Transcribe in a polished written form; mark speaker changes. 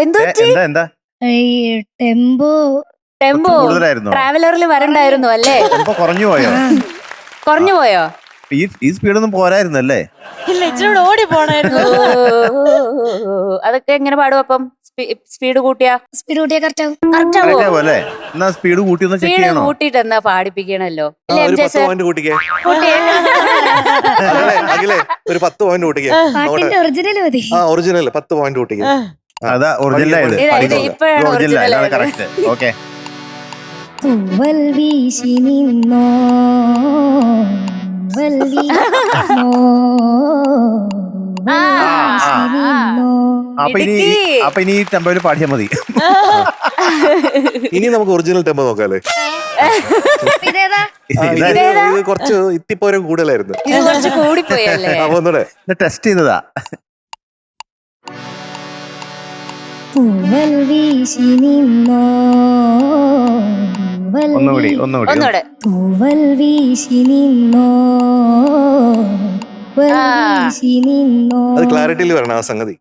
Speaker 1: എന്താ
Speaker 2: എന്താ
Speaker 3: tempo
Speaker 1: tempo
Speaker 2: കൂടുതലായിരുന്നോ?
Speaker 1: ട്രാവലറിൽ വരണ്ടായിരുന്നു അല്ലേ?
Speaker 2: ടെമ്പോ കുറഞ്ഞു പോയോ?
Speaker 1: കുറഞ്ഞു പോയോ?
Speaker 2: ഈ സ്പീഡൊന്നും പോരായിരുന്നല്ലേ?
Speaker 4: ഇല്ല, ഇച്ചിരി ഓടി പോണായിരുന്നു.
Speaker 1: അതൊക്കെ എങ്ങനെ പാടും അപ്പം? സ്പീഡ് കൂട്ടിയാ
Speaker 3: കറക്റ്റ് ആവും.
Speaker 1: കറക്റ്റ് ആവോ?
Speaker 2: കറക്റ്റ് ആവോ അല്ലേ? എന്നാ സ്പീഡ് കൂട്ടി ഒന്ന് ചെക്ക്
Speaker 1: സ്പീഡ്
Speaker 2: ചെയ്യണോ?
Speaker 1: കൂട്ടിട്ട് എന്നാ പാടിപ്പിക്കണല്ലോ.
Speaker 5: ഒരു 10 പോയിന്റ് കൂട്ടിക്കേ. അഖിലേ ഒരു 10 പോയിന്റ് കൂട്ടിക്കേ.
Speaker 3: പാട്ടിന്റെ ഒറിജിനൽ മതി.
Speaker 5: ഒറിജിനൽ 10 പോയിന്റ് കൂട്ടിക്കേ.
Speaker 2: അതാ ഒറിജിനൽ
Speaker 1: ഇപ്പോഴാണ് ഒറിജിനൽ.
Speaker 2: കറക്റ്റ്. ഓക്കെ.
Speaker 3: പൂവൽ വീശി നിന്നോ
Speaker 2: അപ്പൊ ഇനി ടെമ്പോയിൽ പാടിയാ മതി.
Speaker 5: ഇനി നമുക്ക് ഒറിജിനൽ ടെമ്പോ നോക്കാല്ലേ? ഇത് കുറച്ച് ഇത്തിപ്പോരം കൂടുതലായിരുന്നു.
Speaker 1: ഇത് കുറച്ച് കൂടിപ്പോയല്ലേ?
Speaker 5: ഒന്നുകൂടെ
Speaker 2: ടെസ്റ്റ് ചെയ്തതാ.
Speaker 3: പൂവൽ വീശി നിന്നോ
Speaker 2: ഒന്നുകൂടി.
Speaker 3: പൂവൽ വീശി നിന്നോ
Speaker 5: അത് ക്ലാരിറ്റിയിൽ വരണം ആ സംഗതി.